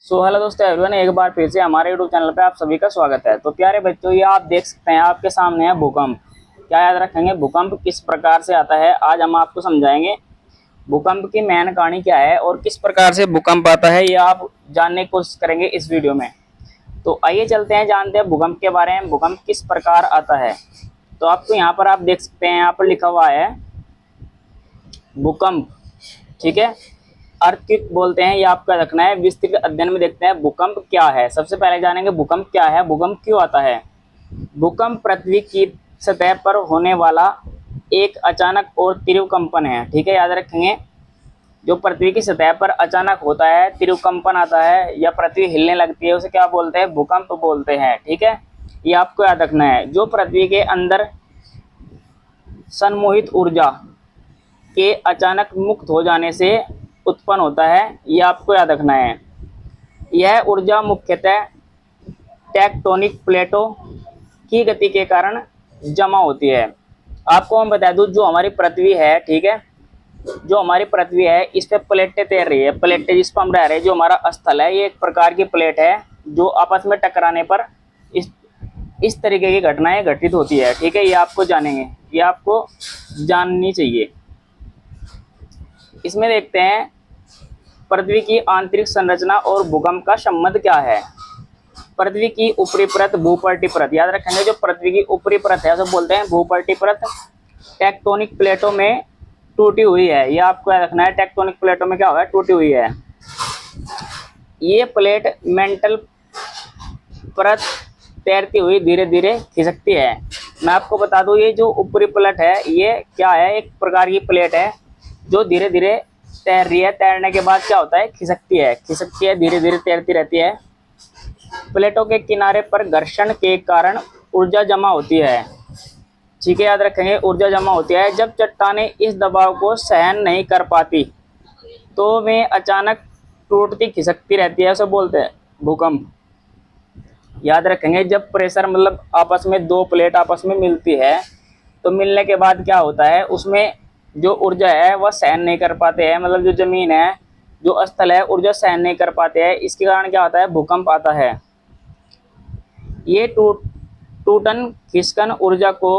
Hello दोस्तों everyone, एक बार फिर से हमारे यूट्यूब चैनल पे आप सभी का स्वागत है। तो प्यारे बच्चों, ये आप देख सकते हैं आपके सामने है भूकंप। क्या याद रखेंगे भूकंप किस प्रकार से आता है, आज हम आपको समझाएंगे। भूकंप की मेन कहानी क्या है और किस प्रकार से भूकंप आता है, ये आप जानने की कोशिश करेंगे इस वीडियो में। तो आइए चलते हैं, जानते हैं भूकंप के बारे में, भूकंप किस प्रकार आता है। तो आपको यहाँ पर आप देख सकते हैं, यहाँ पर लिखा हुआ है भूकंप, ठीक है। अर्थक्वेक बोलते हैं, ये आपका रखना है। विस्तृत अध्ययन में देखते हैं भूकंप क्या है। सबसे पहले जानेंगे भूकंप क्या है, भूकंप क्यों आता है। भूकंप पृथ्वी की सतह पर होने वाला एक अचानक और तीव्र कंपन है, ठीक है, याद रखेंगे। जो पृथ्वी की सतह पर अचानक होता है, तीव्र कंपन आता है या पृथ्वी हिलने लगती है, उसे क्या बोलते हैं, भूकंप बोलते हैं, ठीक है। ये आपको याद रखना है। जो पृथ्वी के अंदर सम्मोहित ऊर्जा के अचानक मुक्त हो जाने से उत्पन्न होता है, ये आपको याद रखना है। यह ऊर्जा मुख्यतः टेक्टोनिक प्लेटों की गति के कारण जमा होती है। आपको हम बता दूं, जो हमारी पृथ्वी है, ठीक है, जो हमारी पृथ्वी है, इस पे प्लेटें तैर रही है। प्लेटें जिस पर हम रह रहे हैं, जो हमारा स्थल है, ये एक प्रकार की प्लेट है जो आपस में टकराने पर इस तरीके की घटनाएं घटित होती है, ठीक है। ये आपको जानेंगे, ये आपको जाननी चाहिए। इसमें देखते हैं पृथ्वी की आंतरिक संरचना और भूकंप का संबंध क्या है। पृथ्वी की ऊपरी परत, भूपर्टी परत, याद रखेंगे। जो पृथ्वी की ऊपरी परत है, उसे बोलते हैं भूपर्टी परत। टेक्टोनिक प्लेटों में टूटी हुई है, यह आपको याद रखना है। टेक्टोनिक प्लेटों में क्या हुआ है, टूटी हुई है। ये प्लेट मेंटल परत तैरती हुई धीरे धीरे खिसकती है। मैं आपको बता दूं, ये जो ऊपरी प्लेट है, ये क्या है, एक प्रकार की प्लेट है जो धीरे धीरे तैर रही है। तैरने के बाद क्या होता है, खिसकती है। खिसकती है, धीरे धीरे तैरती रहती है। प्लेटों के किनारे पर घर्षण के कारण ऊर्जा जमा होती है, ठीक है, याद रखेंगे। ऊर्जा जमा होती है। जब चट्टानें इस दबाव को सहन नहीं कर पाती तो वे अचानक टूटती खिसकती रहती है, उसे बोलते हैं भूकंप। याद रखेंगे, जब प्रेशर मतलब आपस में दो प्लेट आपस में मिलती है, तो मिलने के बाद क्या होता है, उसमें जो ऊर्जा है वह सहन नहीं कर पाते हैं। मतलब जो जमीन है, जो स्थल है, ऊर्जा सहन नहीं कर पाते हैं। इसके कारण क्या होता है, भूकंप आता है। ये टूटन खिसकन ऊर्जा को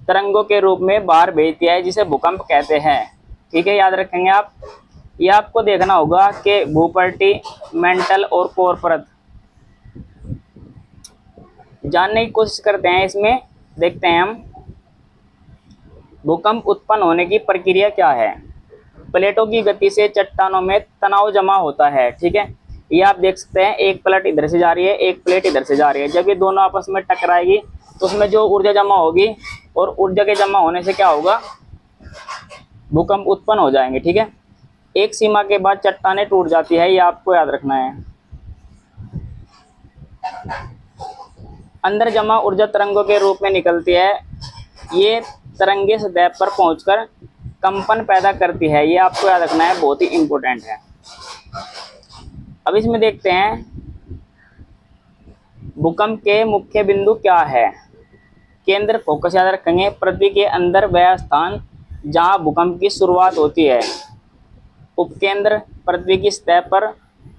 तरंगों के रूप में बाहर भेजती है, जिसे भूकंप कहते हैं, ठीक है, याद रखेंगे आप। ये आपको देखना होगा कि भूपर्टी, मेंटल और कोर परत जानने की कोशिश करते हैं। इसमें देखते हैं हम भूकंप उत्पन्न होने की प्रक्रिया क्या है। प्लेटों की गति से चट्टानों में तनाव जमा होता है, ठीक है। ये आप देख सकते हैं, एक प्लेट इधर से जा रही है, एक प्लेट इधर से जा रही है। जब ये दोनों आपस में टकराएगी तो उसमें जो ऊर्जा जमा होगी, और ऊर्जा के जमा होने से क्या होगा, भूकंप उत्पन्न हो जाएंगे, ठीक है। एक सीमा के बाद चट्टानें टूट जाती है, ये आपको याद रखना है। अंदर जमा ऊर्जा तरंगों के रूप में निकलती है। ये तरंगे सतह पर पहुंचकर कंपन पैदा करती है, ये आपको याद रखना है, बहुत ही इंपॉर्टेंट है। अब इसमें देखते हैं भूकंप के मुख्य बिंदु क्या है। केंद्र फोकस, याद रखेंगे, पृथ्वी के अंदर वह स्थान जहां भूकंप की शुरुआत होती है। उपकेंद्र, पृथ्वी की सतह पर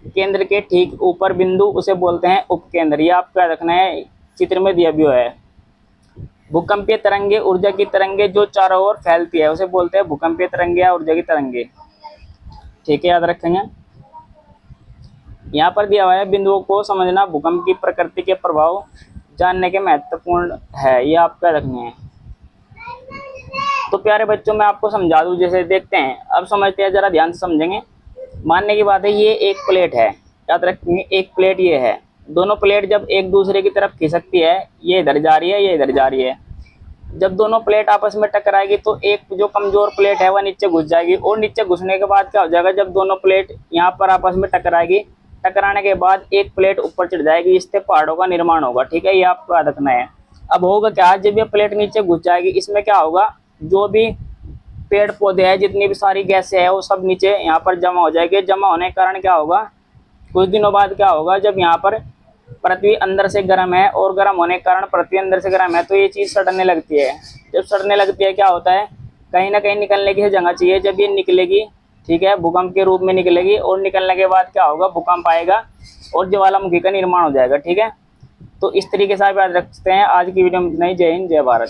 केंद्र के ठीक ऊपर बिंदु, उसे बोलते हैं उपकेंद्र। ये आपको याद रखना है, चित्र में दिया भी हुआ है। भूकंपीय तरंगे, ऊर्जा की तरंगे जो चारों ओर फैलती है, उसे बोलते हैं भूकंपीय तरंगे या ऊर्जा की तरंगे, ठीक है, याद रखेंगे। यहाँ पर दिया हुआ है, बिंदुओं को समझना भूकंप की प्रकृति के प्रभाव जानने के महत्वपूर्ण है, ये आपका रखने हैं। तो प्यारे बच्चों, मैं आपको समझा दूं, जैसे देखते हैं, अब समझते हैं, जरा ध्यान से समझेंगे। मानने की बात है, ये एक प्लेट है, याद रखेंगे, एक प्लेट ये है। दोनों प्लेट जब एक दूसरे की तरफ खिसकती है, ये इधर जा रही है, ये इधर जा रही है। जब दोनों प्लेट आपस में टकराएगी तो एक जो कमजोर प्लेट है वह नीचे घुस जाएगी, और नीचे घुसने के बाद क्या हो जाएगा, जब दोनों प्लेट यहाँ पर आपस में टकराएगी, टकराने के बाद एक प्लेट ऊपर चढ़ जाएगी, इससे पहाड़ों का निर्माण होगा, ठीक है, ये आपको याद रखना है। अब होगा क्या, जब ये प्लेट नीचे घुस जाएगी, इसमें क्या होगा, जो भी पेड़ पौधे हैं, जितनी भी सारी गैसें हैं, वो सब नीचे यहाँ पर जमा हो जाएगी। जमा होने के कारण क्या होगा, कुछ दिनों बाद क्या होगा, जब यहाँ पर पृथ्वी अंदर से गर्म है और गर्म होने के कारण पृथ्वी अंदर से गर्म है, तो ये चीज़ सड़ने लगती है। जब सड़ने लगती है, क्या होता है, कहीं ना कहीं निकलने की जगह चाहिए। जब ये निकलेगी, ठीक है, भूकंप के रूप में निकलेगी, और निकलने के बाद क्या होगा, भूकंप आएगा। और ज्वालामुखी का निर्माण हो जाएगा। ठीक है, तो इस तरीके से आप याद रखते हैं। आज की वीडियो में इतना ही। जय हिंद, जय भारत।